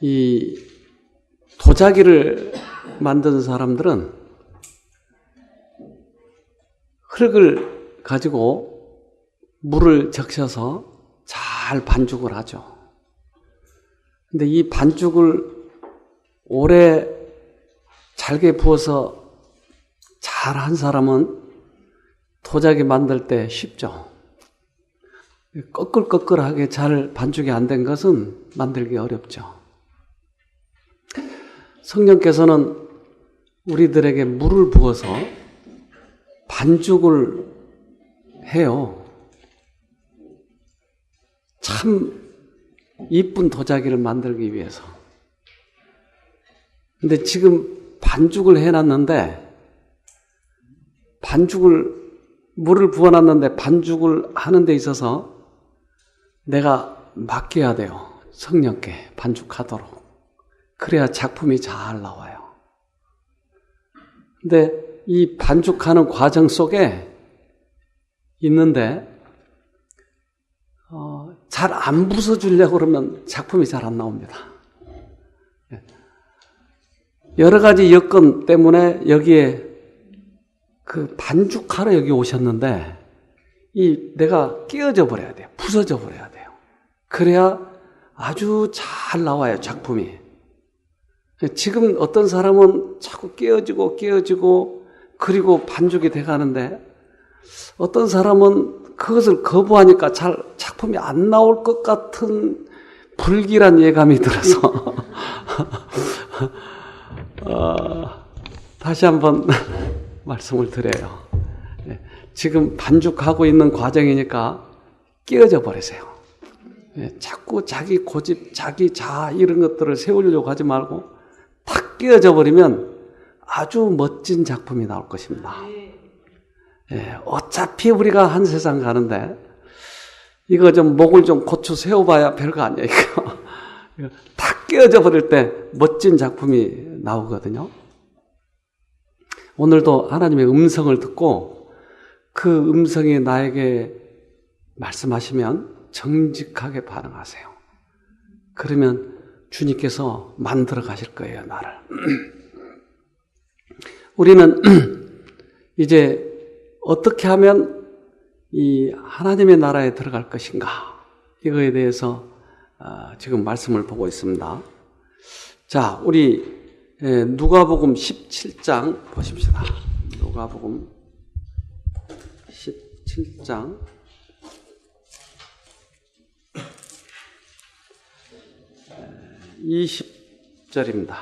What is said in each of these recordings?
이 도자기를 만드는 사람들은 흙을 가지고 물을 적셔서 잘 반죽을 하죠. 근데 이 반죽을 오래 잘게 부어서 잘 한 사람은 도자기 만들 때 쉽죠. 꺼끌꺼끌하게 잘 반죽이 안 된 것은 만들기 어렵죠. 성령께서는 우리들에게 물을 부어서 반죽을 해요. 참 이쁜 도자기를 만들기 위해서. 근데 지금 반죽을 해놨는데 물을 부어놨는데 반죽을 하는 데 있어서 내가 맡겨야 돼요. 성령께 반죽하도록. 그래야 작품이 잘 나와요. 근데 이 반죽하는 과정 속에 있는데 잘 안 부숴주려고 그러면 작품이 잘 안 나옵니다. 여러 가지 여건 때문에 여기에 그 반죽하러 여기 오셨는데 내가 끼어져 버려야 돼요. 부서져 버려야 돼요. 그래야 아주 잘 나와요, 작품이. 지금 어떤 사람은 자꾸 끼어지고 그리고 반죽이 돼가는데 어떤 사람은 그것을 거부하니까 잘 작품이 안 나올 것 같은 불길한 예감이 들어서 다시 한번 말씀을 드려요. 지금 반죽하고 있는 과정이니까 끼어져 버리세요. 자꾸 자기 고집, 자기 자아 이런 것들을 세우려고 하지 말고 탁 끼어져 버리면 아주 멋진 작품이 나올 것입니다. 어차피 우리가 한 세상 가는데 이거 좀 목을 좀 고쳐 세워봐야 별거 아니에요. 이거 탁 끼어져 버릴 때 멋진 작품이 나오거든요. 오늘도 하나님의 음성을 듣고 그 음성이 나에게 말씀하시면 정직하게 반응하세요. 그러면 주님께서 만들어 가실 거예요, 나를. 우리는 이제 어떻게 하면 이 하나님의 나라에 들어갈 것인가, 이거에 대해서 지금 말씀을 보고 있습니다. 자, 우리 누가복음 17장 보십시다. 누가복음 17장 20절입니다.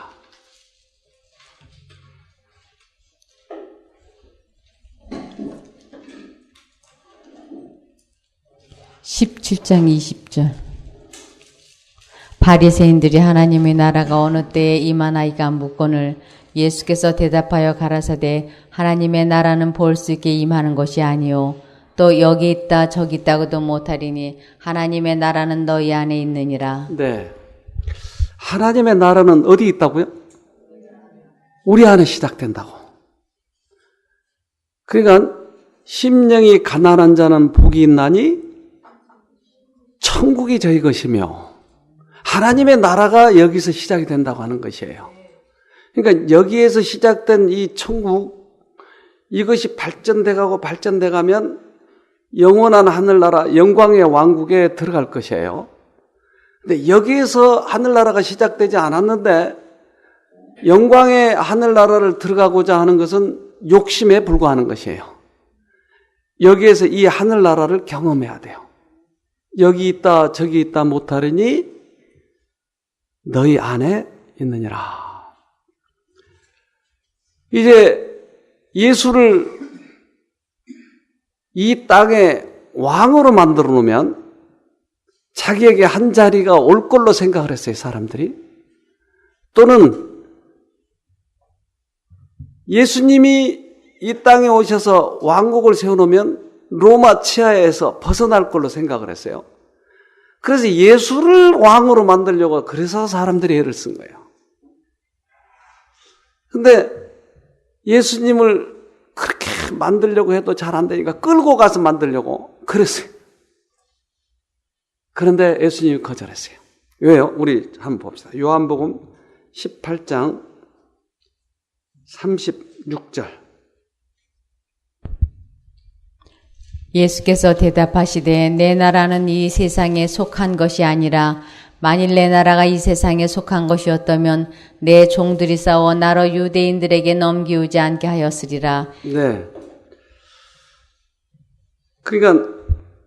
(17장 20절) 바리새인들이 하나님의 나라가 어느 때에 임하나이까 묻거늘 예수께서 대답하여 가라사대 하나님의 나라는 볼 수 있게 임하는 것이 아니요 또 여기 있다 저기 있다고도 못하리니 하나님의 나라는 너희 안에 있느니라. 네, 하나님의 나라는 어디 있다고요? 우리 안에 시작된다고. 그러니까 심령이 가난한 자는 복이 있나니 천국이 저희 것이며 하나님의 나라가 여기서 시작이 된다고 하는 것이에요. 그러니까 여기에서 시작된 이 천국, 이것이 발전돼 가면 영원한 하늘나라, 영광의 왕국에 들어갈 것이에요. 근데 여기에서 하늘나라가 시작되지 않았는데 영광의 하늘나라를 들어가고자 하는 것은 욕심에 불과하는 것이에요. 여기에서 이 하늘나라를 경험해야 돼요. 여기 있다 저기 있다 못하리니 너희 안에 있느니라. 이제 예수를 이 땅에 왕으로 만들어 놓으면 자기에게 한 자리가 올 걸로 생각을 했어요, 사람들이. 또는 예수님이 이 땅에 오셔서 왕국을 세워놓으면 로마 치하에서 벗어날 걸로 생각을 했어요. 그래서 예수를 왕으로 만들려고, 그래서 사람들이 애를 쓴 거예요. 근데 예수님을 그렇게 만들려고 해도 잘 안 되니까 끌고 가서 만들려고 그랬어요. 그런데 예수님이 거절했어요. 왜요? 우리 한번 봅시다. 요한복음 18장 36절. 예수께서 대답하시되 내 나라는 이 세상에 속한 것이 아니라 만일 내 나라가 이 세상에 속한 것이었다면 내 종들이 싸워 나로 유대인들에게 넘기우지 않게 하였으리라. 네. 그러니까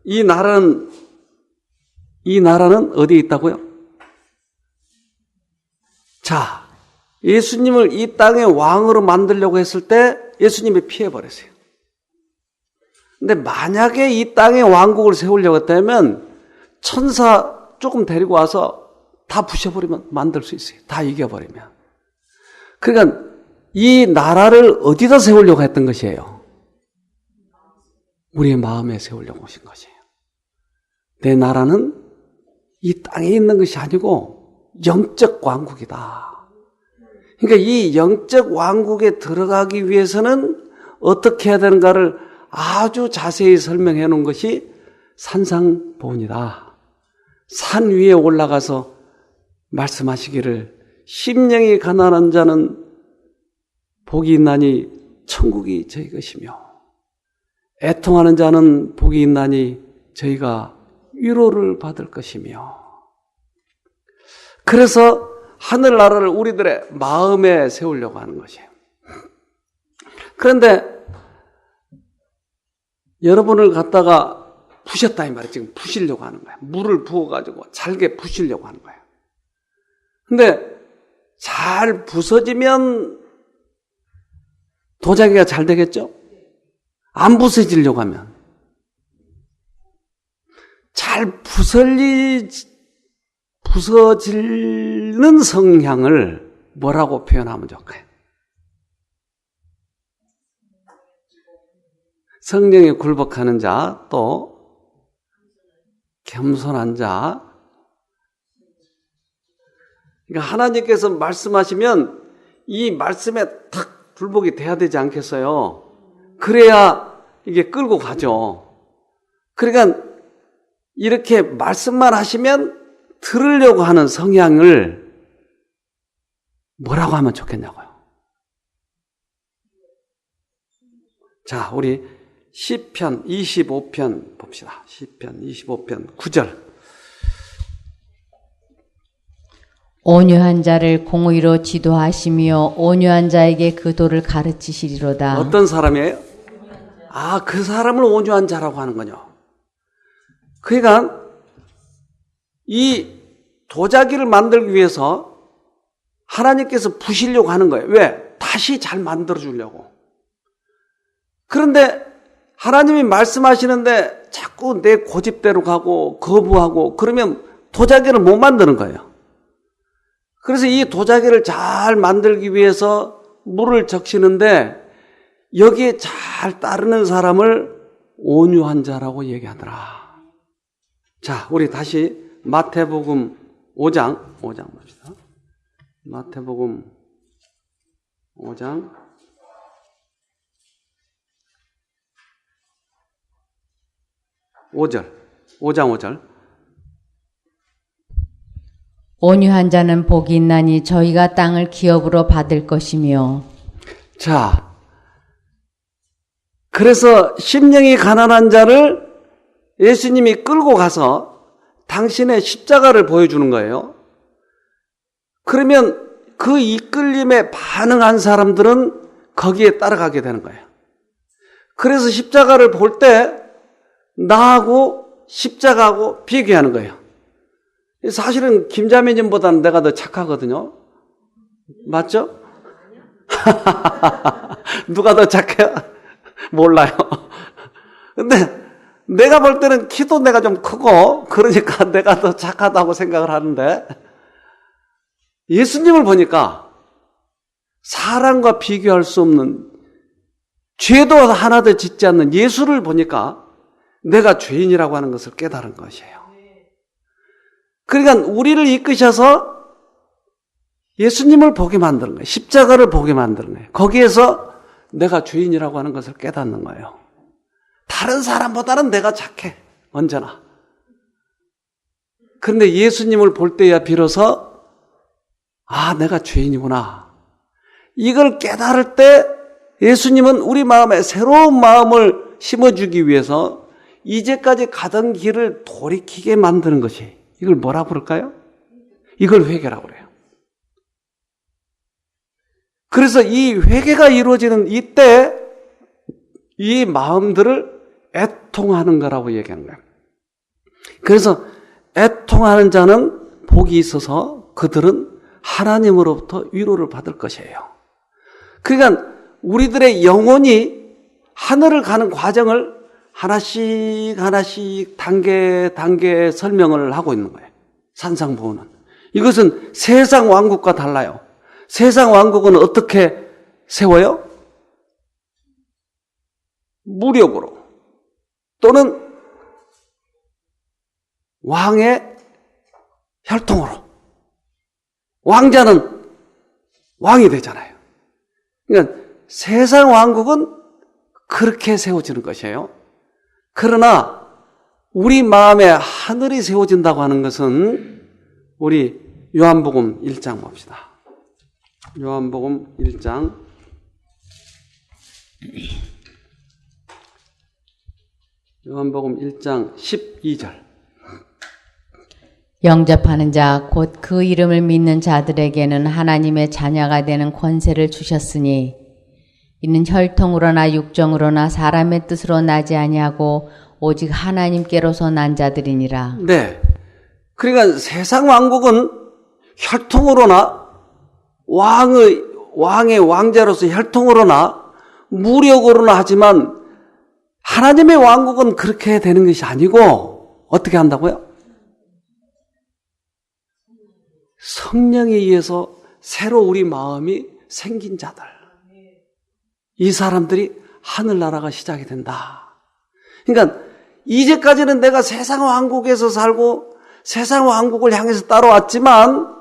이 나라는 어디에 있다고요? 자, 예수님을 이 땅의 왕으로 만들려고 했을 때 예수님이 피해버렸어요. 근데 만약에 이 땅에 왕국을 세우려고 했다면 천사 조금 데리고 와서 다 부셔버리면 만들 수 있어요. 다 이겨버리면. 그러니까 이 나라를 어디다 세우려고 했던 것이에요? 우리의 마음에 세우려고 오신 것이에요. 내 나라는 이 땅에 있는 것이 아니고 영적 왕국이다. 그러니까 이 영적 왕국에 들어가기 위해서는 어떻게 해야 되는가를 아주 자세히 설명해 놓은 것이 산상보훈이다. 산 위에 올라가서 말씀하시기를 심령이 가난한 자는 복이 있나니 천국이 저희 것이며 애통하는 자는 복이 있나니 저희가 위로를 받을 것이며. 그래서 하늘나라를 우리들의 마음에 세우려고 하는 것이에요. 그런데 여러분을 갖다가 부셨다 이 말이에요. 지금 부시려고 하는 거예요. 물을 부어가지고 잘게 부시려고 하는 거예요. 근데 잘 부서지면 도자기가 잘 되겠죠? 안 부서지려고 하면 잘 부서지는 성향을 뭐라고 표현하면 좋을까요? 성령에 굴복하는 자, 또 겸손한 자. 그러니까 하나님께서 말씀하시면 이 말씀에 탁 굴복이 돼야 되지 않겠어요? 그래야 이게 끌고 가죠. 그러니까 이렇게 말씀만 하시면 들으려고 하는 성향을 뭐라고 하면 좋겠냐고요. 자, 우리 시편 25편 봅시다. 시편 25편 9절. 온유한 자를 공의로 지도하시며 온유한 자에게 그 도를 가르치시리로다. 어떤 사람이에요? 아, 그 사람을 온유한 자라고 하는 거죠. 그러니까 이 도자기를 만들기 위해서 하나님께서 부시려고 하는 거예요. 왜? 다시 잘 만들어 주려고. 그런데 하나님이 말씀하시는데 자꾸 내 고집대로 가고 거부하고 그러면 도자기를 못 만드는 거예요. 그래서 이 도자기를 잘 만들기 위해서 물을 적시는데 여기에 잘 따르는 사람을 온유한 자라고 얘기하더라. 자, 우리 다시 마태복음 5장 봅시다. 마태복음 5장 5장 5절. 온유한 자는 복이 있나니 저희가 땅을 기업으로 받을 것이며. 자, 그래서 심령이 가난한 자를 예수님이 끌고 가서 당신의 십자가를 보여주는 거예요. 그러면 그 이끌림에 반응한 사람들은 거기에 따라가게 되는 거예요. 그래서 십자가를 볼 때 나하고 십자가하고 비교하는 거예요. 사실은 김자매님보다는 내가 더 착하거든요. 맞죠? 누가 더 착해요? 몰라요. 근데 내가 볼 때는 키도 내가 좀 크고 그러니까 내가 더 착하다고 생각을 하는데 예수님을 보니까 사람과 비교할 수 없는 죄도 하나도 짓지 않는 예수를 보니까 내가 죄인이라고 하는 것을 깨달은 것이에요. 그러니까 우리를 이끄셔서 예수님을 보게 만드는 거예요. 십자가를 보게 만드는 거예요. 거기에서 내가 죄인이라고 하는 것을 깨닫는 거예요. 다른 사람보다는 내가 착해. 언제나. 그런데 예수님을 볼 때야 비로소 아, 내가 죄인이구나. 이걸 깨달을 때 예수님은 우리 마음에 새로운 마음을 심어주기 위해서 이제까지 가던 길을 돌이키게 만드는 것이, 이걸 뭐라고 그럴까요? 이걸 회개라고 그래요. 그래서 이 회개가 이루어지는 이때 이 마음들을 애통하는 거라고 얘기하는 거예요. 그래서 애통하는 자는 복이 있어서 그들은 하나님으로부터 위로를 받을 것이에요. 그러니까 우리들의 영혼이 하늘을 가는 과정을 하나씩 단계 설명을 하고 있는 거예요. 산상보호는. 이것은 세상 왕국과 달라요. 세상 왕국은 어떻게 세워요? 무력으로 또는 왕의 혈통으로. 왕자는 왕이 되잖아요. 그러니까 세상 왕국은 그렇게 세워지는 것이에요. 그러나 우리 마음에 하늘이 세워진다고 하는 것은 우리 요한복음 1장 봅시다. 요한복음 1장 12절. 영접하는 자 곧 그 이름을 믿는 자들에게는 하나님의 자녀가 되는 권세를 주셨으니 이는 혈통으로나 육정으로나 사람의 뜻으로 나지 아니하고 오직 하나님께로서 난 자들이니라. 네. 그러니까 세상 왕국은 혈통으로나 왕의 왕자로서 혈통으로나 무력으로나 하지만 하나님의 왕국은 그렇게 되는 것이 아니고 어떻게 한다고요? 성령에 의해서 새로 우리 마음이 생긴 자들. 이 사람들이 하늘나라가 시작이 된다. 그러니까 이제까지는 내가 세상 왕국에서 살고 세상 왕국을 향해서 따라왔지만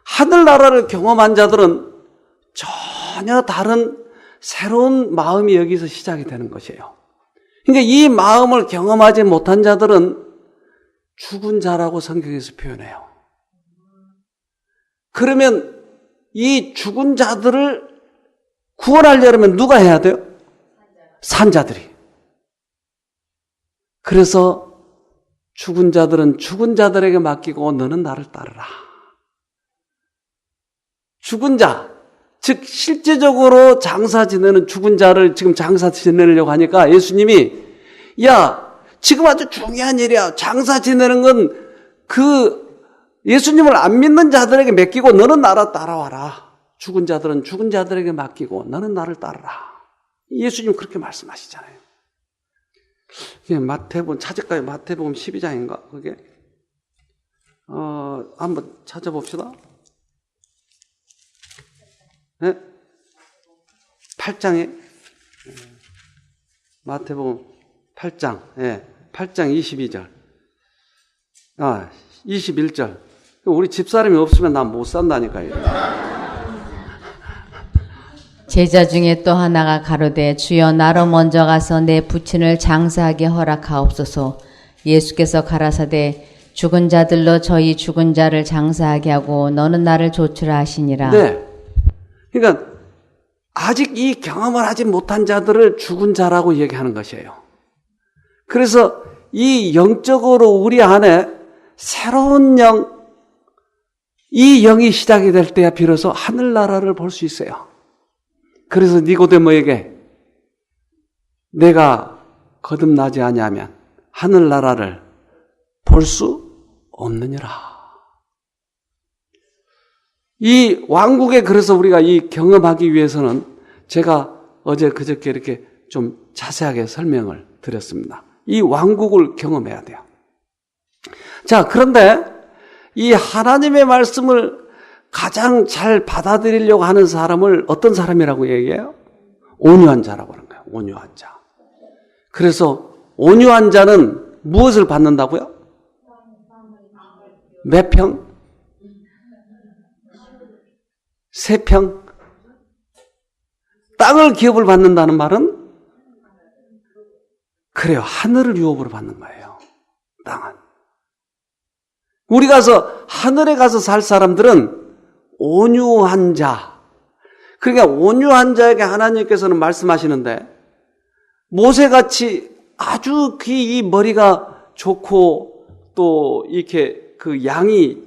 하늘나라를 경험한 자들은 전혀 다른 새로운 마음이 여기서 시작이 되는 것이에요. 그러니까 이 마음을 경험하지 못한 자들은 죽은 자라고 성경에서 표현해요. 그러면 이 죽은 자들을 구원하려면 누가 해야 돼요? 산자들이. 그래서 죽은 자들은 죽은 자들에게 맡기고 너는 나를 따르라. 죽은 자, 즉 실제적으로 장사 지내는 죽은 자를 지금 장사 지내려고 하니까 예수님이 야, 지금 아주 중요한 일이야. 장사 지내는 건 예수님을 안 믿는 자들에게 맡기고 너는 나를 따라와라. 죽은 자들은 죽은 자들에게 맡기고 너는 나를 따르라. 예수님 그렇게 말씀하시잖아요. 마태복음 찾을까요? 마태복음 12장인가? 그게 한번 찾아봅시다. 네? 8장에 마태복음 8장, 8장 22절. 21절. 우리 집사람이 없으면 난 못 산다니까요. 제자 중에 또 하나가 가로되 주여 나로 먼저 가서 내 부친을 장사하게 허락하옵소서. 예수께서 가라사대 죽은 자들로 저희 죽은 자를 장사하게 하고 너는 나를 조추라 하시니라. 네. 그러니까 아직 이 경험을 하지 못한 자들을 죽은 자라고 얘기하는 것이에요. 그래서 이 영적으로 우리 안에 새로운 이 영이 시작이 될 때야 비로소 하늘나라를 볼 수 있어요. 그래서 니고데모에게 내가 거듭나지 아니하면 하늘나라를 볼 수 없느니라. 이 왕국에 그래서 우리가 이 경험하기 위해서는 제가 어제 그저께 이렇게 좀 자세하게 설명을 드렸습니다. 이 왕국을 경험해야 돼요. 자, 그런데 이 하나님의 말씀을 가장 잘 받아들이려고 하는 사람을 어떤 사람이라고 얘기해요? 온유한 자라고 하는 거예요. 온유한 자. 그래서 온유한 자는 무엇을 받는다고요? 몇 평? 3평? 땅을 기업을 받는다는 말은 그래요. 하늘을 유업으로 받는 거예요. 땅은. 우리 가서 하늘에 가서 살 사람들은 온유한 자. 그러니까 온유한 자에게 하나님께서는 말씀하시는데 모세같이 아주 이 머리가 좋고 또 이렇게 그 양이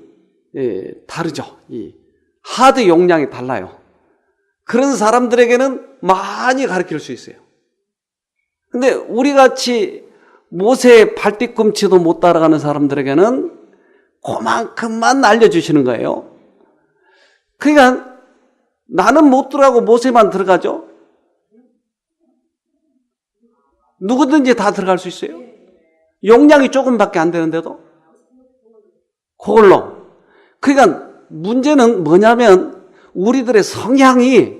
다르죠. 이 하드 용량이 달라요. 그런 사람들에게는 많이 가르칠 수 있어요. 근데 우리같이 모세의 발뒤꿈치도 못 따라가는 사람들에게는 그만큼만 알려주시는 거예요. 그러니까 나는 못 들어가고 모세만 들어가죠. 누구든지 다 들어갈 수 있어요. 용량이 조금밖에 안 되는데도 그걸로. 그러니까 문제는 뭐냐면 우리들의 성향이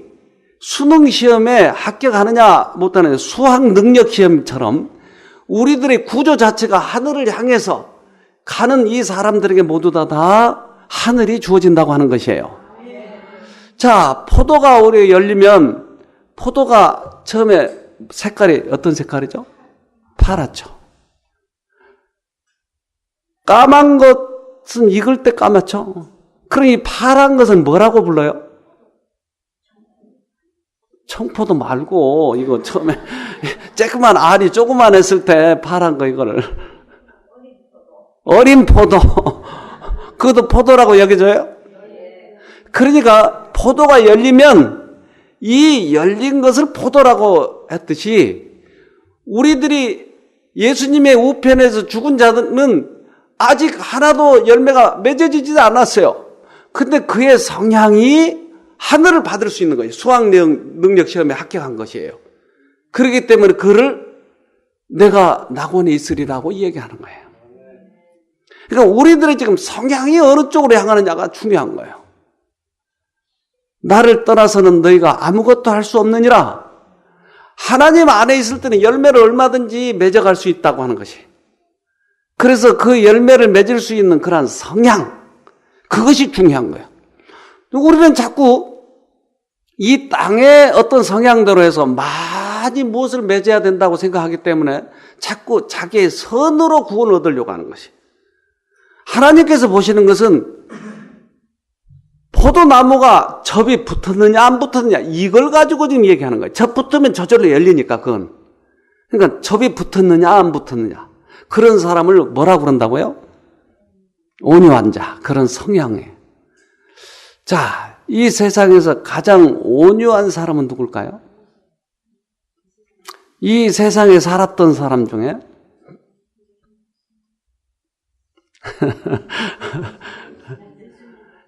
수능 시험에 합격하느냐 못하느냐 수학 능력 시험처럼 우리들의 구조 자체가 하늘을 향해서 가는 이 사람들에게 모두 다 하늘이 주어진다고 하는 것이에요. 자, 포도가 우리 열리면 포도가 처음에 색깔이 어떤 색깔이죠? 파랗죠. 까만 것은 익을 때 까맣죠. 그럼 이 파란 것은 뭐라고 불러요? 청포도 말고 이거 처음에 조그만 알이 조그만 했을 때 파란 거 이거를 어린 포도. 그것도 포도라고 여겨져요? 그러니까 포도가 열리면 이 열린 것을 포도라고 했듯이 우리들이 예수님의 우편에서 죽은 자들은 아직 하나도 열매가 맺어지지 않았어요. 근데 그의 성향이 하늘을 받을 수 있는 거예요. 수학 능력 시험에 합격한 것이에요. 그렇기 때문에 그를 내가 낙원에 있으리라고 얘기하는 거예요. 그러니까 우리들의 지금 성향이 어느 쪽으로 향하느냐가 중요한 거예요. 나를 떠나서는 너희가 아무것도 할 수 없느니라. 하나님 안에 있을 때는 열매를 얼마든지 맺어갈 수 있다고 하는 것이. 그래서 그 열매를 맺을 수 있는 그러한 성향, 그것이 중요한 거예요. 우리는 자꾸 이 땅의 어떤 성향대로 해서 많이 무엇을 맺어야 된다고 생각하기 때문에 자꾸 자기의 선으로 구원을 얻으려고 하는 것이. 하나님께서 보시는 것은 포도나무가 접이 붙었느냐 안 붙었느냐 이걸 가지고 지금 얘기하는 거예요. 접 붙으면 저절로 열리니까 그건. 그러니까 접이 붙었느냐 안 붙었느냐 그런 사람을 뭐라고 그런다고요? 온유한 자, 그런 성향에. 자, 이 세상에서 가장 온유한 사람은 누굴까요? 이 세상에 살았던 사람 중에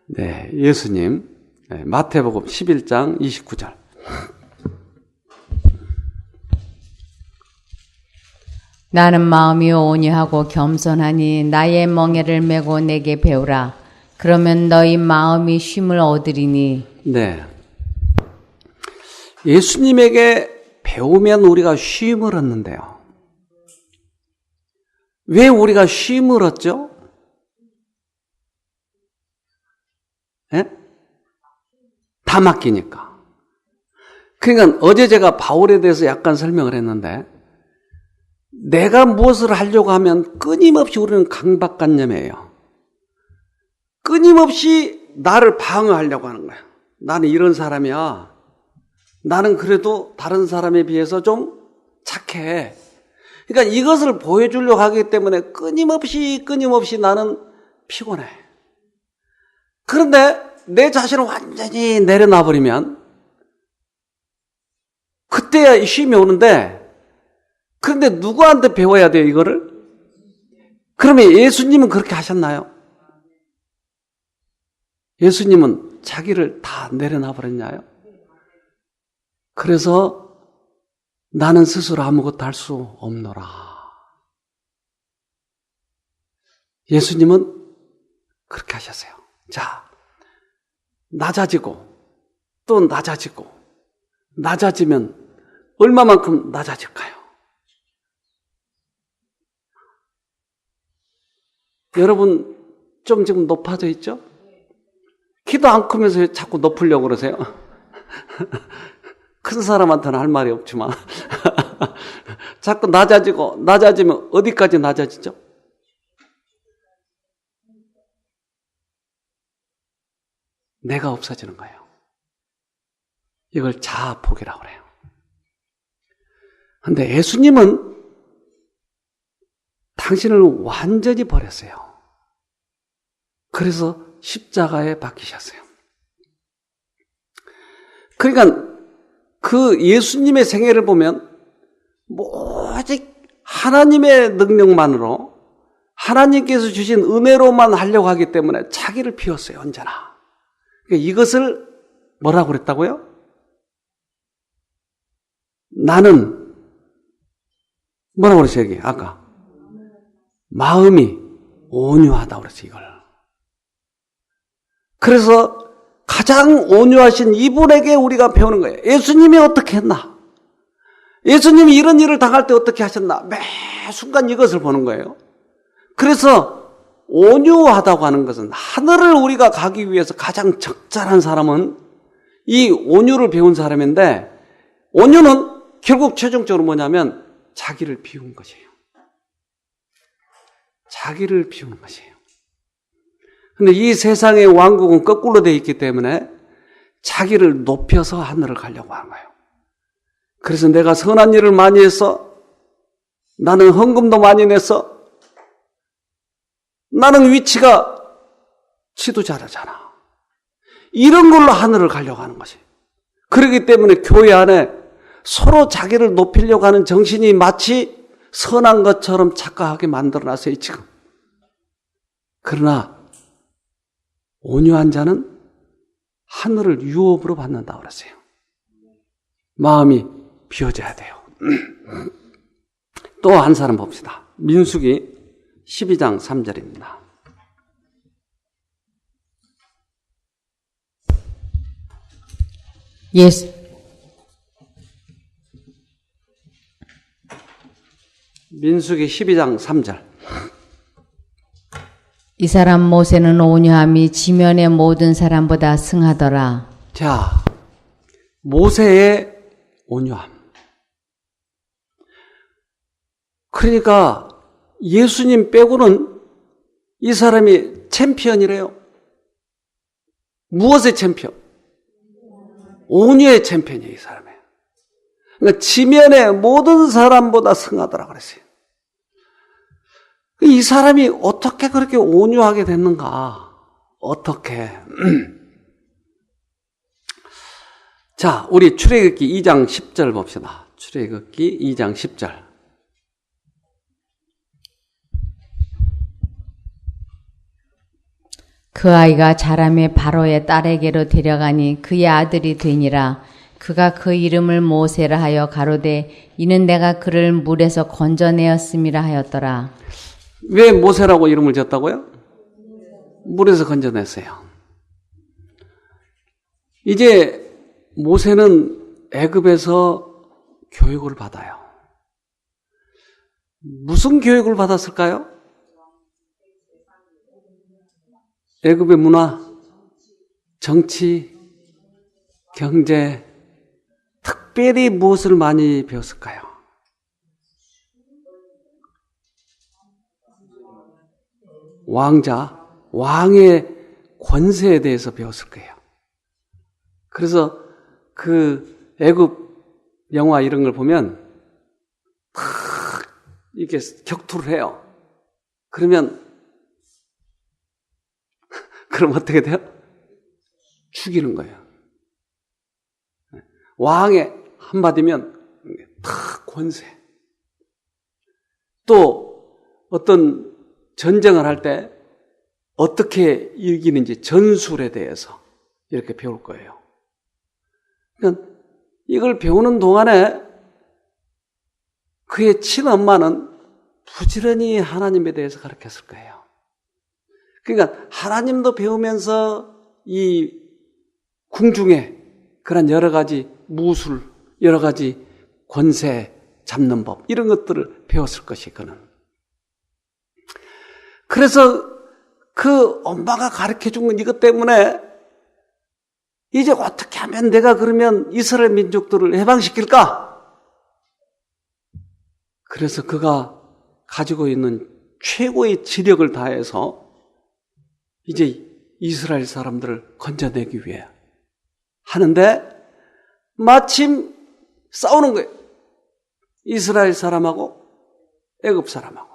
네, 예수님. 네, 마태복음 11장 29절. 나는 마음이 온유하고 겸손하니 나의 멍에를 메고 내게 배우라. 그러면 너희 마음이 쉼을 얻으리니. 네. 예수님에게 배우면 우리가 쉼을 얻는데요. 왜 우리가 쉼을 얻죠? 예? 다 맡기니까. 그러니까 어제 제가 바울에 대해서 약간 설명을 했는데 내가 무엇을 하려고 하면 끊임없이 우리는 강박관념이에요. 끊임없이 나를 방어하려고 하는 거야. 나는 이런 사람이야. 나는 그래도 다른 사람에 비해서 좀 착해. 그러니까 이것을 보여주려고 하기 때문에 끊임없이 나는 피곤해. 그런데 내 자신을 완전히 내려놔버리면 그때야 쉼이 오는데 그런데 누구한테 배워야 돼요 이거를? 그러면 예수님은 그렇게 하셨나요? 예수님은 자기를 다 내려놔버렸나요? 그래서 나는 스스로 아무것도 할 수 없노라. 예수님은 그렇게 하셨어요. 자, 낮아지고 또 낮아지고 낮아지면 얼마만큼 낮아질까요? 여러분 좀 지금 높아져 있죠? 키도 안 크면서 왜 자꾸 높으려고 그러세요? 큰 사람한테는 할 말이 없지만 자꾸 낮아지면 어디까지 낮아지죠? 내가 없어지는 거예요. 이걸 자아포기라고 그래요. 근데 예수님은 당신을 완전히 버렸어요. 그래서 십자가에 박히셨어요. 그러니까 그 예수님의 생애를 보면 오직 하나님의 능력만으로 하나님께서 주신 은혜로만 하려고 하기 때문에 자기를 비웠어요. 언제나. 그러니까 이것을 뭐라고 그랬다고요? 나는 뭐라고 그랬어요? 여기 아까 마음이 온유하다고 그랬어요. 이걸. 그래서 가장 온유하신 이분에게 우리가 배우는 거예요. 예수님이 어떻게 했나? 예수님이 이런 일을 당할 때 어떻게 하셨나? 매 순간 이것을 보는 거예요. 그래서 온유하다고 하는 것은 하늘을 우리가 가기 위해서 가장 적절한 사람은 이 온유를 배운 사람인데, 온유는 결국 최종적으로 뭐냐면 자기를 비운 것이에요. 자기를 비우는 것이에요. 근데 이 세상의 왕국은 거꾸로 되어 있기 때문에 자기를 높여서 하늘을 가려고 하는 거예요. 그래서 내가 선한 일을 많이 했어. 나는 헌금도 많이 냈어. 나는 위치가 지도자라잖아. 이런 걸로 하늘을 가려고 하는 것이. 그렇기 때문에 교회 안에 서로 자기를 높이려고 하는 정신이 마치 선한 것처럼 착각하게 만들어놨어요, 지금. 그러나 온유한 자는 하늘을 유업으로 받는다고 그랬어요. 마음이 비워져야 돼요. 또 한 사람 봅시다. 민수기 12장 3절입니다. 민수기 12장 3절. 이 사람 모세는 온유함이 지면의 모든 사람보다 승하더라. 자, 모세의 온유함. 그러니까 예수님 빼고는 이 사람이 챔피언이래요. 무엇의 챔피언? 온유의 챔피언이에요, 이 사람이. 그러니까 지면의 모든 사람보다 승하더라 그랬어요. 이 사람이 어떻게 그렇게 온유하게 됐는가? 어떻게? 자, 우리 출애굽기 2장 10절 봅시다. 출애굽기 2장 10절. 그 아이가 자라매 바로의 딸에게로 데려가니 그의 아들이 되니라. 그가 그 이름을 모세라 하여 가로되 이는 내가 그를 물에서 건져내었음이라 하였더라. 왜 모세라고 이름을 지었다고요? 물에서 건져냈어요. 이제 모세는 애굽에서 교육을 받아요. 무슨 교육을 받았을까요? 애굽의 문화, 정치, 경제, 특별히 무엇을 많이 배웠을까요? 왕자, 왕의 권세에 대해서 배웠을 거예요. 그래서 그 애굽 영화 이런 걸 보면 이렇게 격투를 해요. 그러면 그럼 어떻게 돼요? 죽이는 거예요. 왕의 한마디면 다 권세. 또 어떤 전쟁을 할 때 어떻게 이기는지 전술에 대해서 이렇게 배울 거예요. 그러니까 이걸 배우는 동안에 그의 친엄마는 부지런히 하나님에 대해서 가르쳤을 거예요. 그러니까 하나님도 배우면서 이 궁중에 그런 여러 가지 무술, 여러 가지 권세 잡는 법 이런 것들을 배웠을 것이 그는. 그래서 그 엄마가 가르쳐준 건 이것 때문에 이제 어떻게 하면 내가 그러면 이스라엘 민족들을 해방시킬까? 그래서 그가 가지고 있는 최고의 지력을 다해서 이제 이스라엘 사람들을 건져내기 위해 하는데 마침 싸우는 거예요. 이스라엘 사람하고 애굽 사람하고.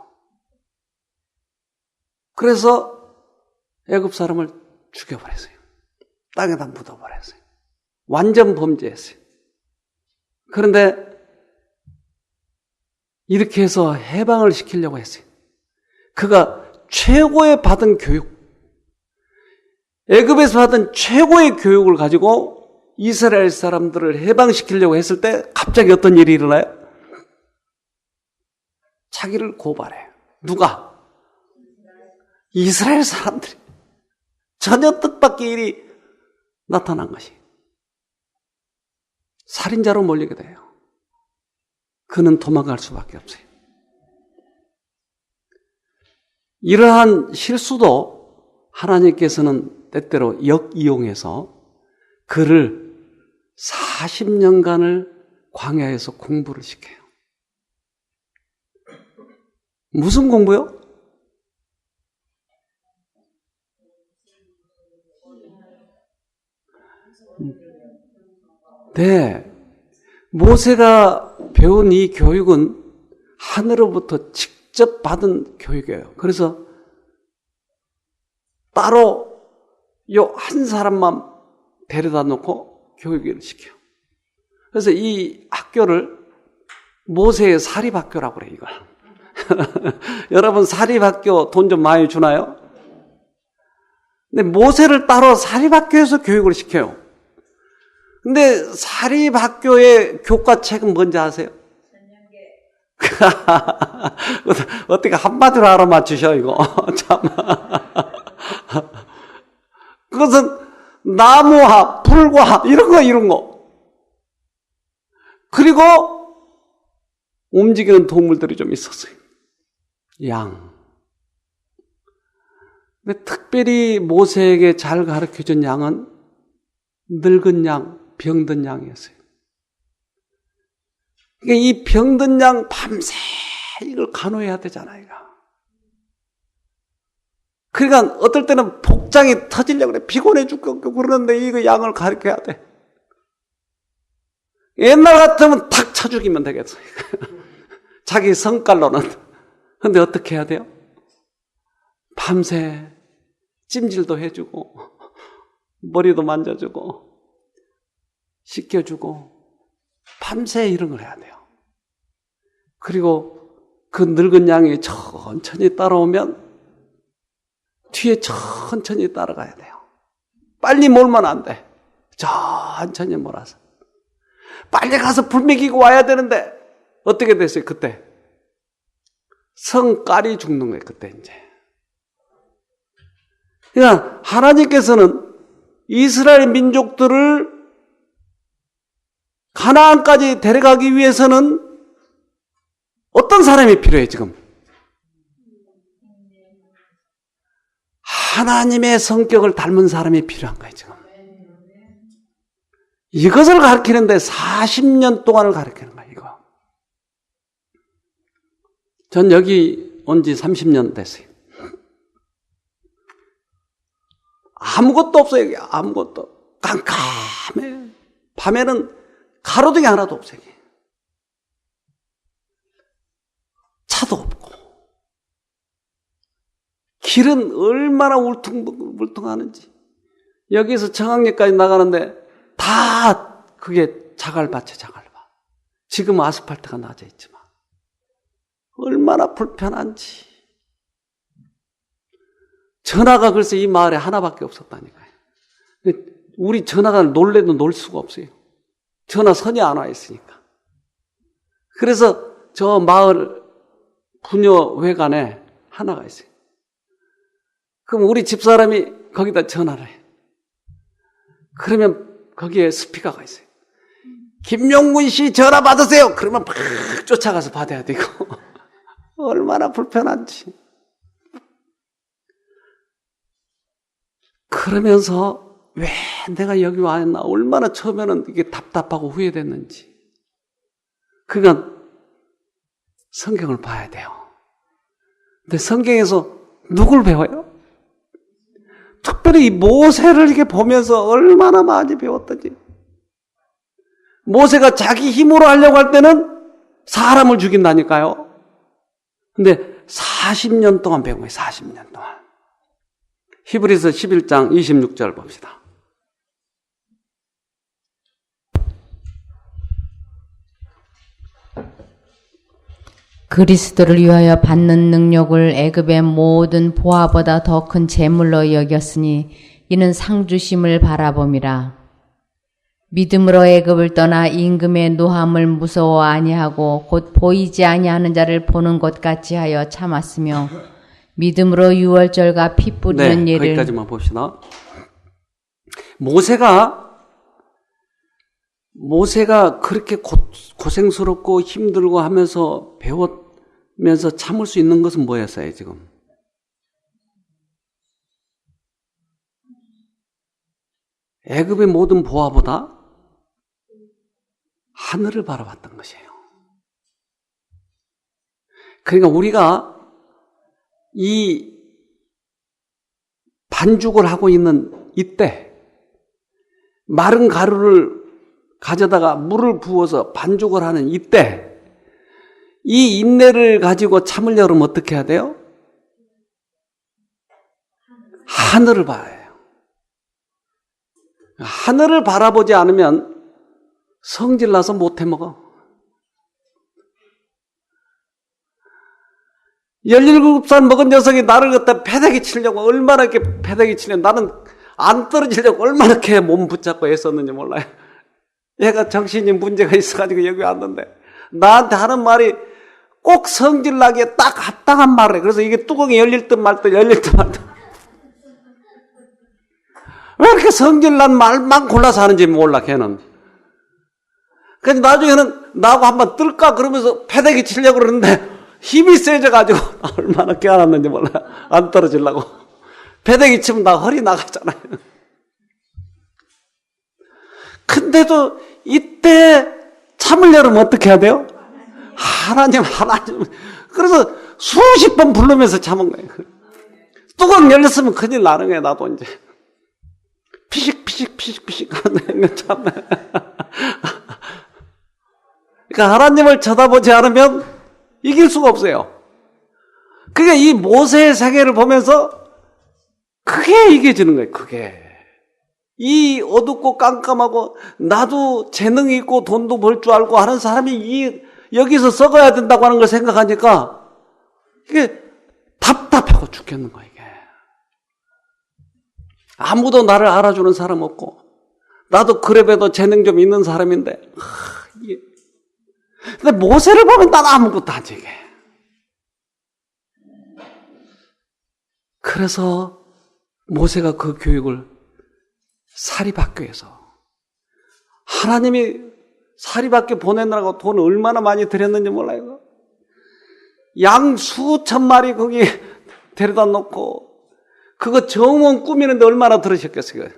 그래서 애굽 사람을 죽여버렸어요. 땅에다 묻어버렸어요. 완전 범죄했어요. 그런데 이렇게 해서 해방을 시키려고 했어요. 그가 최고의 받은 교육, 애굽에서 받은 최고의 교육을 가지고 이스라엘 사람들을 해방시키려고 했을 때 갑자기 어떤 일이 일어나요? 자기를 고발해요. 누가? 이스라엘 사람들이. 전혀 뜻밖의 일이 나타난 것이. 살인자로 몰리게 돼요. 그는 도망갈 수밖에 없어요. 이러한 실수도 하나님께서는 때때로 역이용해서 그를 40년간을 광야에서 공부를 시켜요. 무슨 공부요? 네. 모세가 배운 이 교육은 하늘로부터 직접 받은 교육이에요. 그래서 따로 요 한 사람만 데려다 놓고 교육을 시켜요. 그래서 이 학교를 모세의 사립학교라고 그래요, 이걸. 여러분 사립학교 돈 좀 많이 주나요? 근데 모세를 따로 사립학교에서 교육을 시켜요. 근데 사립학교의 교과책은 뭔지 아세요? 어떻게 한마디로 알아맞추셔 이거. 참. 그것은 나무와 풀과 이런 거. 그리고 움직이는 동물들이 좀 있었어요. 양. 근데 특별히 모세에게 잘 가르쳐준 양은 늙은 양, 병든 양이었어요. 그러니까 이 병든 양 밤새 이걸 간호해야 되잖아요. 그러니까 어떨 때는 복장이 터지려고 그래. 피곤해 죽겠고 그러는데 이거 양을 가르쳐야 돼. 옛날 같으면 탁 쳐 죽이면 되겠어요. 자기 성깔로는. 근데 어떻게 해야 돼요? 밤새 찜질도 해주고 머리도 만져주고 씻겨주고 밤새 이런 걸 해야 돼요. 그리고 그 늙은 양이 천천히 따라오면 뒤에 천천히 따라가야 돼요. 빨리 몰면 안 돼. 천천히 몰아서. 빨리 가서 불 먹이고 와야 되는데 어떻게 됐어요 그때? 성깔이 죽는 거예요 그때 이제. 그러니까 하나님께서는 이스라엘 민족들을 가나안까지 데려가기 위해서는 어떤 사람이 필요해 지금? 하나님의 성격을 닮은 사람이 필요한 거예요 지금. 이것을 가르치는데 40년 동안을 가르치는 거예요 이거. 전 여기 온 지 30년 됐어요. 아무것도 없어요 여기. 아무것도. 깜깜해. 밤에는 가로등이 하나도 없어요. 차도 없고. 길은 얼마나 울퉁불퉁하는지. 여기서 청학리까지 나가는데 다 그게 자갈밭이에요, 자갈밭. 지금 아스팔트가 낮아 있지만 얼마나 불편한지. 전화가 글쎄 이 마을에 하나밖에 없었다니까요. 우리 전화가 놀래도 놀 수가 없어요. 전화선이 안 와 있으니까. 그래서 저 마을 부녀회관에 하나가 있어요. 그럼 우리 집사람이 거기다 전화를 해. 그러면 거기에 스피커가 있어요. 김용군 씨 전화 받으세요. 그러면 막 쫓아가서 받아야 되고. 얼마나 불편한지. 그러면서 왜 내가 여기 와 있나 얼마나 처음에는 이게 답답하고 후회됐는지. 그러니까 성경을 봐야 돼요. 근데 성경에서 누굴 배워요? 특별히 이 모세를 이렇게 보면서 얼마나 많이 배웠던지. 모세가 자기 힘으로 하려고 할 때는 사람을 죽인다니까요. 근데 40년 동안 배운 거예요. 40년 동안. 히브리서 11장 26절 봅시다. 그리스도를 위하여 받는 능력을 애굽의 모든 보화보다 더 큰 재물로 여겼으니 이는 상 주심을 바라봄이라. 믿음으로 애굽을 떠나 임금의 노함을 무서워 아니하고 곧 보이지 아니하는 자를 보는 것 같이 하여 참았으며 믿음으로 유월절과 피 뿌리는 예를. 거기까지만 봅시다. 모세가 그렇게 고생스럽고 힘들고 하면서 배우면서 참을 수 있는 것은 뭐였어요, 지금? 애굽의 모든 보화보다 하늘을 바라봤던 것이에요. 그러니까 우리가 이 반죽을 하고 있는 이때 마른 가루를 가져다가 물을 부어서 반죽을 하는 이때 이 인내를 가지고 참으려면 어떻게 해야 돼요? 하늘을 봐야 해요. 하늘을 바라보지 않으면 성질나서 못 해먹어. 17살 먹은 녀석이 나를 갖다 패대기 치려고 얼마나 이렇게 패대기 치려 나는 안 떨어지려고 얼마나 이렇게 몸 붙잡고 애썼는지 몰라요. 얘가 정신이 문제가 있어가지고 여기 왔는데 나한테 하는 말이 꼭 성질나기에 딱 합당한 말을 해. 그래서 이게 뚜껑이 열릴 듯 말 듯 열릴 듯 말 듯. 왜 이렇게 성질난 말만 골라서 하는지 몰라 걔는. 그래서 나중에는 나하고 한번 뜰까 그러면서 패대기 치려고 그러는데 힘이 세져가지고 얼마나 깨어났는지 몰라. 안 떨어지려고. 패대기 치면 나 허리 나갔잖아요. 근데도 이때 참으려면 어떻게 해야 돼요? 하나님. 그래서 수십 번 부르면서 참은 거예요. 뚜껑 열렸으면 큰일 나는 거예요, 나도 이제. 피식 하는 거 참네. 그러니까 하나님을 쳐다보지 않으면 이길 수가 없어요. 그러니까 이 모세의 생애를 보면서 그게 이겨지는 거예요, 그게. 이 어둡고 깜깜하고 나도 재능이 있고 돈도 벌 줄 알고 하는 사람이 여기서 썩어야 된다고 하는 걸 생각하니까 이게 답답하고 죽겠는 거예요, 이게. 아무도 나를 알아주는 사람 없고 나도 그래도 재능 좀 있는 사람인데 이게. 근데 모세를 보면 난 아무것도 안 지게. 그래서 모세가 그 교육을 사립학교에서 하나님이 사립학교 보내느라고 돈 얼마나 많이 들였는지 몰라요. 양 수천 마리 거기 데려다 놓고 그거 정원 꾸미는데 얼마나 들으셨겠어요.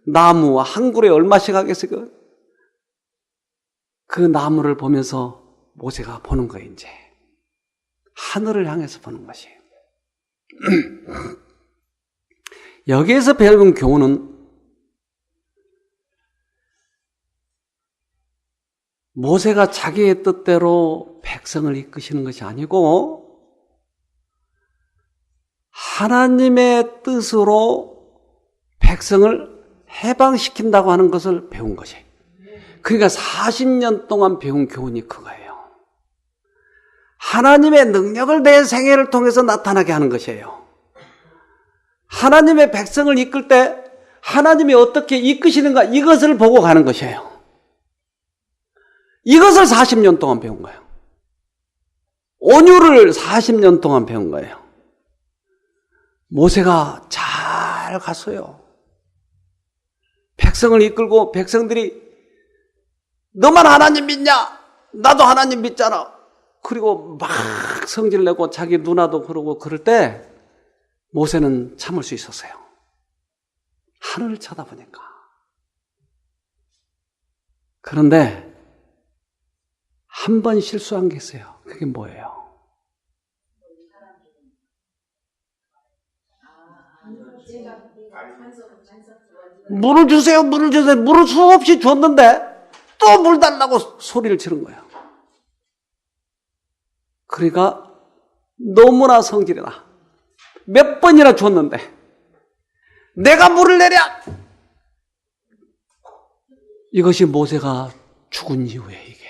나무와 한 그루에 얼마씩 하겠어요. 그 나무를 보면서 모세가 보는 거예요. 이제 하늘을 향해서 보는 것이에요. 여기에서 배운 교훈은 모세가 자기의 뜻대로 백성을 이끄시는 것이 아니고 하나님의 뜻으로 백성을 해방시킨다고 하는 것을 배운 것이에요. 그러니까 40년 동안 배운 교훈이 그거예요. 하나님의 능력을 내 생애를 통해서 나타나게 하는 것이에요. 하나님의 백성을 이끌 때 하나님이 어떻게 이끄시는가 이것을 보고 가는 것이에요. 이것을 40년 동안 배운 거예요. 온유를 40년 동안 배운 거예요. 모세가 잘 갔어요. 백성을 이끌고 백성들이 너만 하나님 믿냐? 나도 하나님 믿잖아. 그리고 막 성질내고 자기 누나도 그러고 그럴 때 모세는 참을 수 있었어요. 하늘을 쳐다보니까. 그런데 한 번 실수한 게 있어요. 그게 뭐예요? 물을 주세요, 물을 주세요. 물을 수없이 줬는데 또 물 달라고 소리를 치는 거예요. 그러니까 너무나 성질이 나. 몇 번이나 줬는데 내가 물을 내랴! 이것이 모세가 죽은 이후에 이게.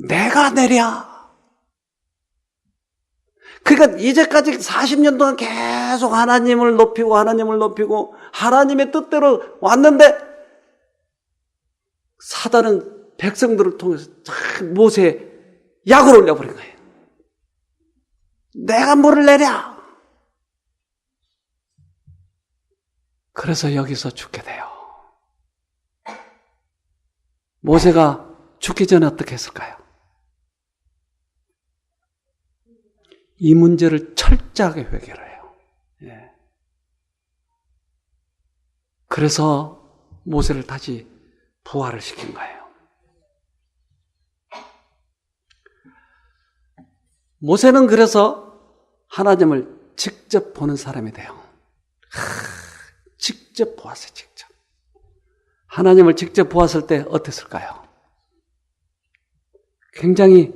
내가 내랴! 그러니까 이제까지 40년 동안 계속 하나님을 높이고 하나님의 뜻대로 왔는데 사단은 백성들을 통해서 모세에 약을 올려버린 거예요. 내가 물을 내랴! 그래서 여기서 죽게 돼요. 모세가 죽기 전에 어떻게 했을까요? 이 문제를 철저하게 회개해요. 예. 그래서 모세를 다시 부활을 시킨 거예요. 모세는 그래서 하나님을 직접 보는 사람이 돼요. 직접 보았어요, 직접. 하나님을 직접 보았을 때 어땠을까요? 굉장히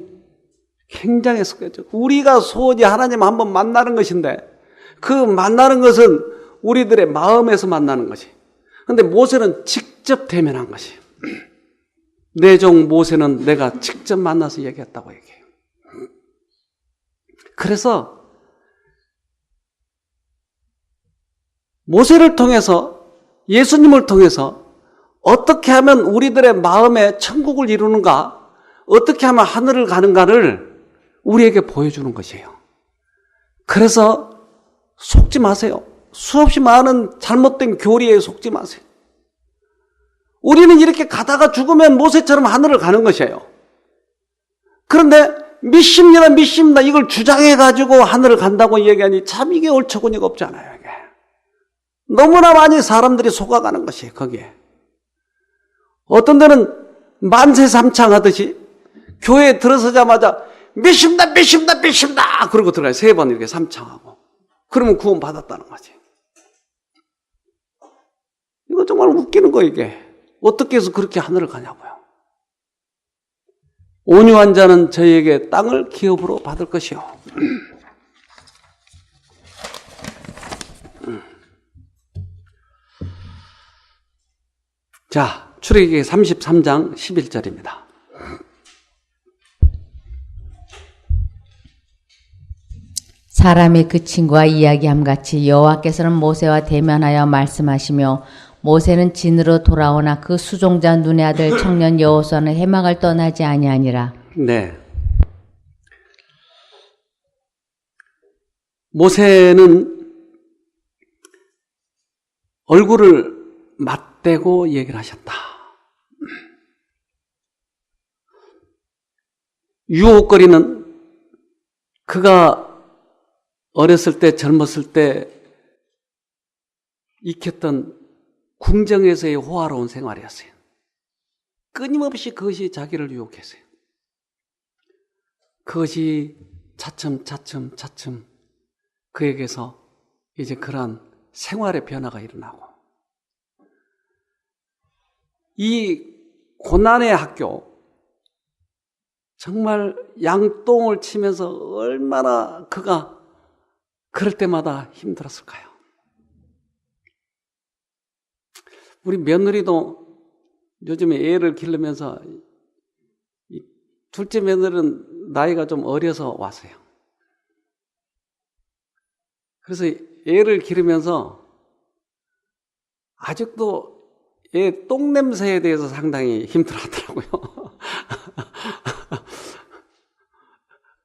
속였죠. 우리가 소원이 하나님 한번 만나는 것인데 그 만나는 것은 우리들의 마음에서 만나는 것이. 그런데 모세는 직접 대면한 것이. 내 종 모세는 내가 직접 만나서 얘기했다고 얘기해요. 그래서 모세를 통해서 예수님을 통해서 어떻게 하면 우리들의 마음에 천국을 이루는가, 어떻게 하면 하늘을 가는가를 우리에게 보여주는 것이에요. 그래서 속지 마세요. 수없이 많은 잘못된 교리에 속지 마세요. 우리는 이렇게 가다가 죽으면 모세처럼 하늘을 가는 것이에요. 그런데 믿습니다 이걸 주장해가지고 하늘을 간다고 얘기하니 참 이게 얼처구니가 없잖아요. 이게. 너무나 많이 사람들이 속아가는 것이에요. 거기에. 어떤 데는 만세삼창하듯이 교회에 들어서자마자 믿습니다 그러고 들어가요. 3번 이렇게 삼창하고. 그러면 구원 받았다는 거지. 이거 정말 웃기는 거예요, 이게. 어떻게 해서 그렇게 하늘을 가냐고요. 온유한 자는 저희에게 땅을 기업으로 받을 것이요. 자, 출애굽기 33장 11절입니다. 사람이 그 친구와 이야기함 같이 여호와께서는 모세와 대면하여 말씀하시며 모세는 진으로 돌아오나 그 수종자 눈의 아들 청년 여호수아는 해막을 떠나지 아니하니라. 네. 모세는 얼굴을 맞대고 얘기를 하셨다. 유혹거리는 그가 어렸을 때, 젊었을 때 익혔던 궁정에서의 호화로운 생활이었어요. 끊임없이 그것이 자기를 유혹했어요. 그것이 차츰 그에게서 이제 그러한 생활의 변화가 일어나고, 이 고난의 학교, 정말 양똥을 치면서 얼마나 그가 그럴 때마다 힘들었을까요? 우리 며느리도 요즘에 애를 기르면서 둘째 며느리는 나이가 좀 어려서 왔어요. 그래서 애를 기르면서 아직도 애 똥냄새에 대해서 상당히 힘들어하더라고요.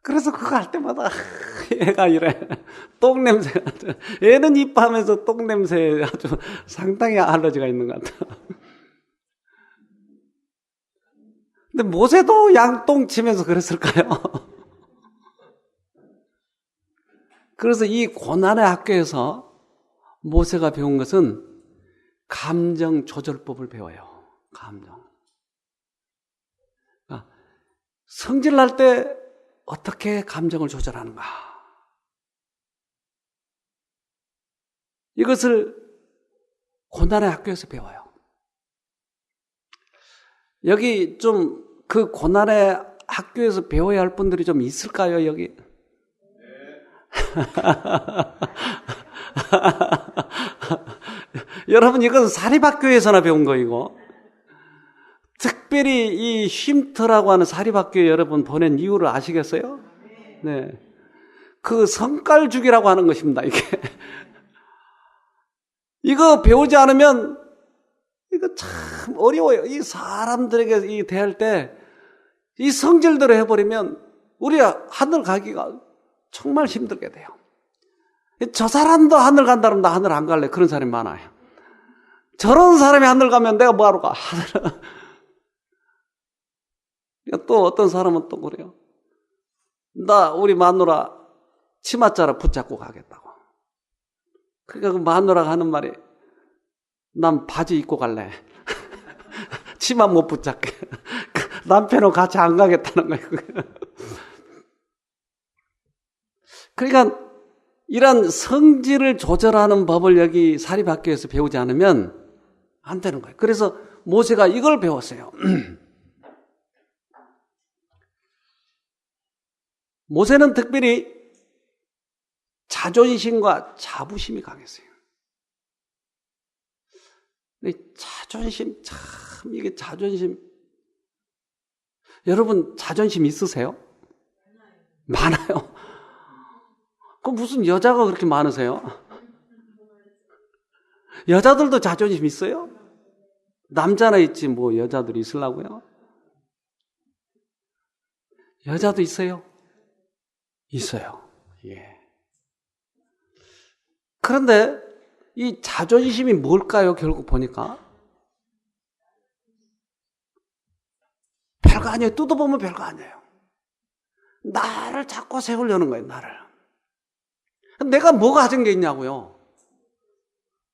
그래서 그거 할 때마다 애가 이래. 똥냄새가. 애는 이뻐하면서 똥냄새에 아주 상당히 알러지가 있는 것 같아. 근데 모세도 양똥 치면서 그랬을까요? 그래서 이 고난의 학교에서 모세가 배운 것은 감정 조절법을 배워요. 감정. 그러니까 성질날 때 어떻게 감정을 조절하는가. 이것을 고난의 학교에서 배워요. 여기 좀 그 고난의 학교에서 배워야 할 분들이 좀 있을까요, 여기? 여러분, 이것은 사립학교에서나 배운 거이고, 특별히 이 쉼터라고 하는 사립학교에 여러분 보낸 이유를 아시겠어요? 네. 그 성깔주기라고 하는 것입니다, 이게. 이거 배우지 않으면, 이거 참 어려워요. 이 사람들에게 이 대할 때, 이 성질대로 해버리면, 우리가 하늘 가기가 정말 힘들게 돼요. 저 사람도 하늘 간다면 나 하늘 안 갈래. 그런 사람이 많아요. 저런 사람이 하늘 가면 내가 뭐하러 가? 또 어떤 사람은 또 그래요. 우리 마누라 치맛자락 붙잡고 가겠다고. 그러니까 그 마누라가 하는 말이, 난 바지 입고 갈래. 치마 못 붙잡게. 남편하고 같이 안 가겠다는 거예요. 그러니까 이런 성질을 조절하는 법을 여기 사립학교에서 배우지 않으면 안 되는 거예요. 그래서 모세가 이걸 배웠어요. 모세는 특별히 자존심과 자부심이 강했어요. 자존심, 참, 이게 자존심. 여러분, 자존심 있으세요? 많아요. 그럼 무슨 여자가 그렇게 많으세요? 여자들도 자존심 있어요? 남자나 있지, 뭐, 여자들이 있으려고요? 여자도 있어요? 있어요. 예. 그런데 이 자존심이 뭘까요? 결국 보니까 별거 아니에요. 뜯어보면 별거 아니에요. 나를 자꾸 세우려는 거예요. 나를. 내가 뭐가 가진 게 있냐고요.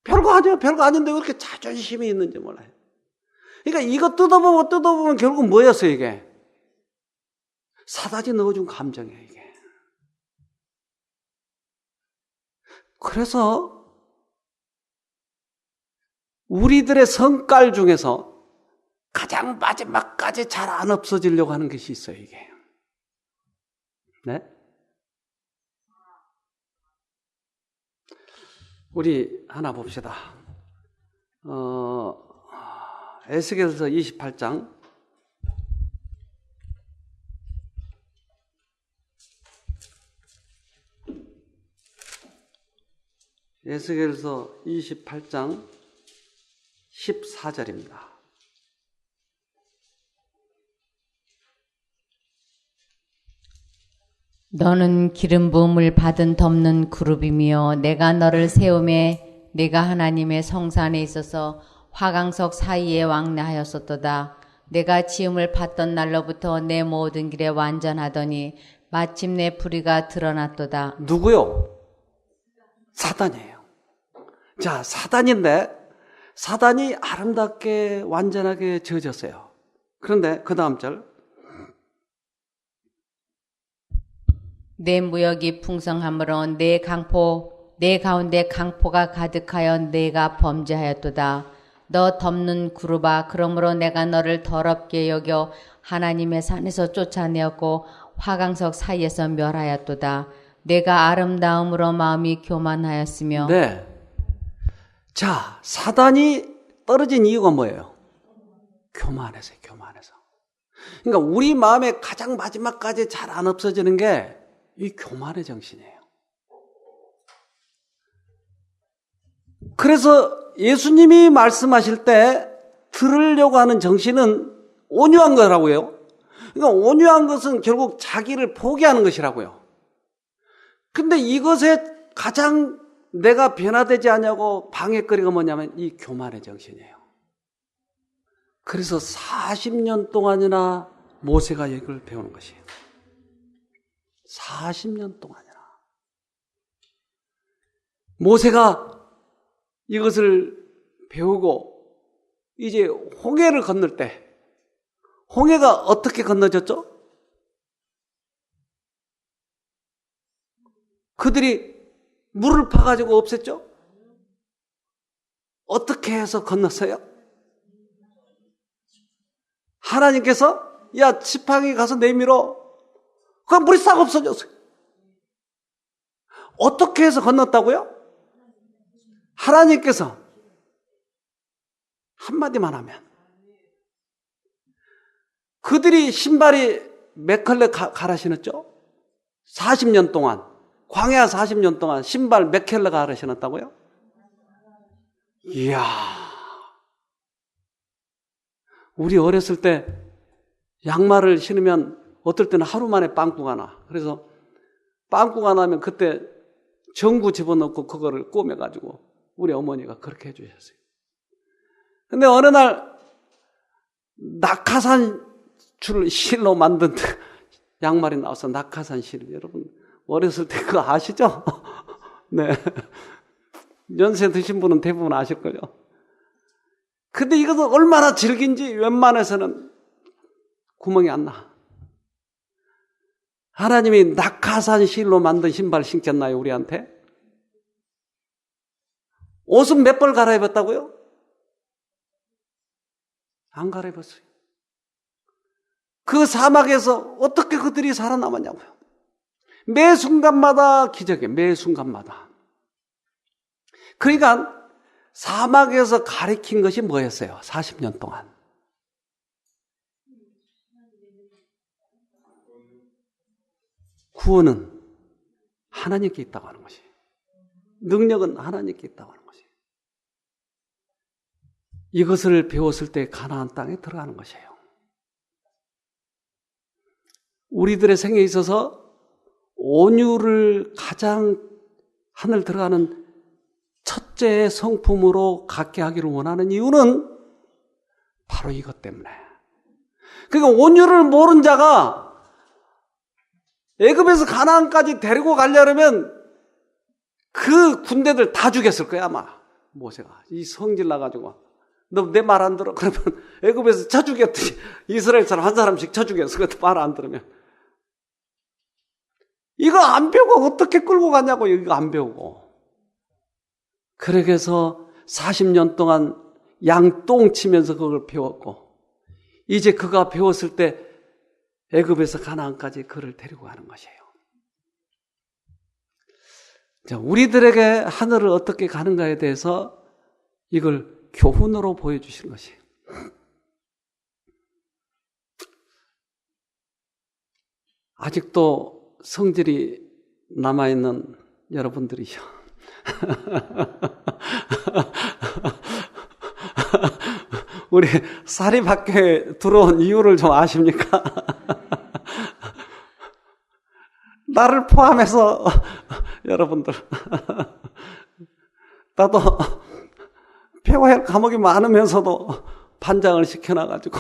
별거 아니에요. 별거 아닌데 왜 이렇게 자존심이 있는지 몰라요. 그러니까 이거 뜯어보면 결국 뭐였어요, 이게? 사다지 넣어준 감정이에요, 이게. 그래서 우리들의 성깔 중에서 가장 마지막까지 잘 안 없어지려고 하는 것이 있어요, 이게. 네? 우리 하나 봅시다. 에스겔서 28장. 에스겔서 28장 14절입니다. 너는 기름 부음을 받은 덮는 그룹이며 내가 너를 세우매 내가 하나님의 성산에 있어서 화강석 사이에 왕래하였었도다. 내가 지음을 받던 날로부터 내 모든 길에 완전하더니 마침내 불의가 드러났도다. 누구요? 사단이에요. 자, 사단인데 사단이 아름답게 완전하게 지어졌어요. 그런데 그 다음 절. 내 무역이 풍성함으로 내 가운데 강포가 가득하여 내가 범죄하였도다. 너 덮는 그룹아, 그러므로 내가 너를 더럽게 여겨 하나님의 산에서 쫓아내었고 화강석 사이에서 멸하였도다. 내가 아름다움으로 마음이 교만하였으며. 네. 자, 사단이 떨어진 이유가 뭐예요? 교만해서요, 교만해서. 그러니까 우리 마음에 가장 마지막까지 잘 안 없어지는 게 이 교만의 정신이에요. 그래서 예수님이 말씀하실 때 들으려고 하는 정신은 온유한 거라고요. 그러니까 온유한 것은 결국 자기를 포기하는 것이라고요. 근데 이것에 가장 내가 변화되지 않냐고 방해거리가 뭐냐면 이 교만의 정신이에요. 그래서 40년 동안이나 모세가 이걸 배우는 것이에요. 40년 동안이나. 모세가 이것을 배우고 이제 홍해를 건널 때 홍해가 어떻게 건너졌죠? 그들이 물을 파가지고 없앴죠? 어떻게 해서 건넜어요? 하나님께서 야 지팡이 가서 내밀어. 그럼 물이 싹 없어졌어요. 어떻게 해서 건넜다고요? 하나님께서 한마디만 하면. 그들이 신발이 몇 켤레 갈아 신었죠? 40년 동안, 광야 40년 동안 신발 몇 켤레 갈아 신었다고요? 이야, 우리 어렸을 때 양말을 신으면 어떨 때는 하루 만에 빵꾸가 나. 그래서 빵꾸가 나면 그때 전구 집어넣고 그거를 꼬매가지고 우리 어머니가 그렇게 해주셨어요. 근데 어느 날 낙하산 줄 실로 만든 양말이 나와서 낙하산 실. 여러분 어렸을 때 그거 아시죠? 네. 연세 드신 분은 대부분 아실걸요. 근데 이것은 얼마나 질긴지 웬만해서는 구멍이 안 나. 하나님이 낙하산 실로 만든 신발 신겼나요, 우리한테? 옷은 몇 벌 갈아입었다고요? 안 갈아입었어요. 그 사막에서 어떻게 그들이 살아남았냐고요. 매 순간마다 기적이에요. 매 순간마다. 그러니까 사막에서 가리킨 것이 뭐였어요? 40년 동안. 구원은 하나님께 있다고 하는 것이. 능력은 하나님께 있다고 하는 것이. 이것을 배웠을 때 가나안 땅에 들어가는 것이에요. 우리들의 생에 있어서 온유를 가장 하늘 들어가는 첫째 성품으로 갖게 하기를 원하는 이유는 바로 이것 때문에. 그러니까 온유를 모른 자가 애굽에서 가나안까지 데리고 가려면 그 군대들 다 죽였을 거야 아마. 모세가 이 성질 나가지고 너 내 말 안 들어? 그러면 애굽에서 쳐 죽였듯이 이스라엘 사람 한 사람씩 쳐 죽였어. 그것도 말 안 들으면. 이거 안 배우고 어떻게 끌고 가냐고. 이거 안 배우고. 그렇게 해서 40년 동안 양똥 치면서 그걸 배웠고, 이제 그가 배웠을 때 애굽에서 가나안까지 그를 데리고 가는 것이에요. 자, 우리들에게 하늘을 어떻게 가는가에 대해서 이걸 교훈으로 보여주신 것이에요. 아직도 성질이 남아있는 여러분들이요. 우리 사립학교에 들어온 이유를 좀 아십니까? 나를 포함해서 여러분들 나도 배워야 할 과목이 많으면서도 반장을 시켜놔가지고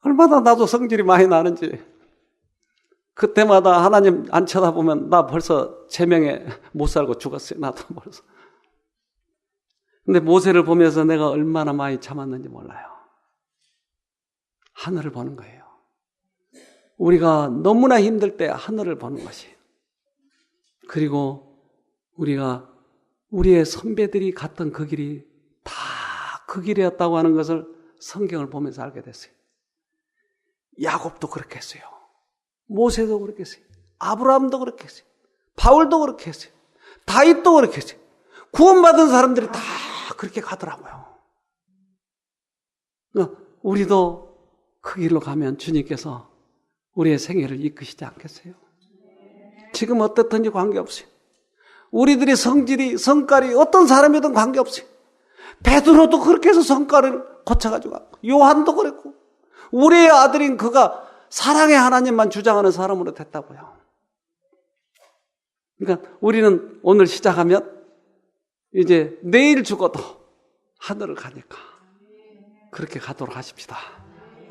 얼마나 나도 성질이 많이 나는지. 그때마다 하나님 안 쳐다보면 나 벌써 제명에 못 살고 죽었어요. 나도 벌써. 근데 모세를 보면서 내가 얼마나 많이 참았는지 몰라요. 하늘을 보는 거예요. 우리가 너무나 힘들 때 하늘을 보는 것이. 그리고 우리가 우리의 선배들이 갔던 그 길이 다 그 길이었다고 하는 것을 성경을 보면서 알게 됐어요. 야곱도 그렇게 했어요. 모세도 그렇게 했어요. 아브라함도 그렇게 했어요. 바울도 그렇게 했어요. 다윗도 그렇게 했어요. 구원받은 사람들이 다 그렇게 가더라고요. 우리도 그 길로 가면 주님께서 우리의 생애를 이끄시지 않겠어요? 지금 어떻든지 관계없어요. 우리들의 성깔이 어떤 사람이든 관계없어요. 베드로도 그렇게 해서 성깔을 고쳐가지고 왔고, 요한도 그랬고, 우리의 아들인 그가 사랑의 하나님만 주장하는 사람으로 됐다고요. 그러니까 우리는 오늘 시작하면 이제 내일 죽어도 하늘을 가니까 그렇게 가도록 하십시다.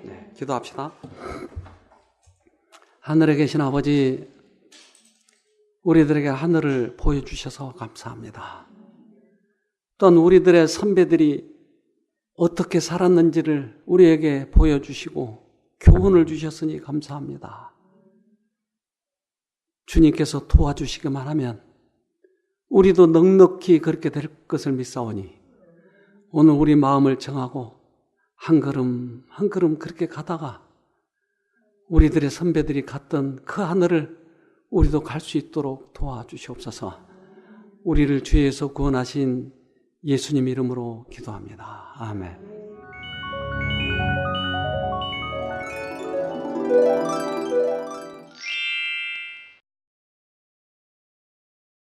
네, 기도합시다. 하늘에 계신 아버지, 우리들에게 하늘을 보여주셔서 감사합니다. 또한 우리들의 선배들이 어떻게 살았는지를 우리에게 보여주시고 교훈을 주셨으니 감사합니다. 주님께서 도와주시기만 하면 우리도 넉넉히 그렇게 될 것을 믿사오니 오늘 우리 마음을 정하고 한 걸음 한 걸음 그렇게 가다가 우리들의 선배들이 갔던 그 하늘을 우리도 갈 수 있도록 도와주시옵소서. 우리를 죄에서 구원하신 예수님 이름으로 기도합니다. 아멘.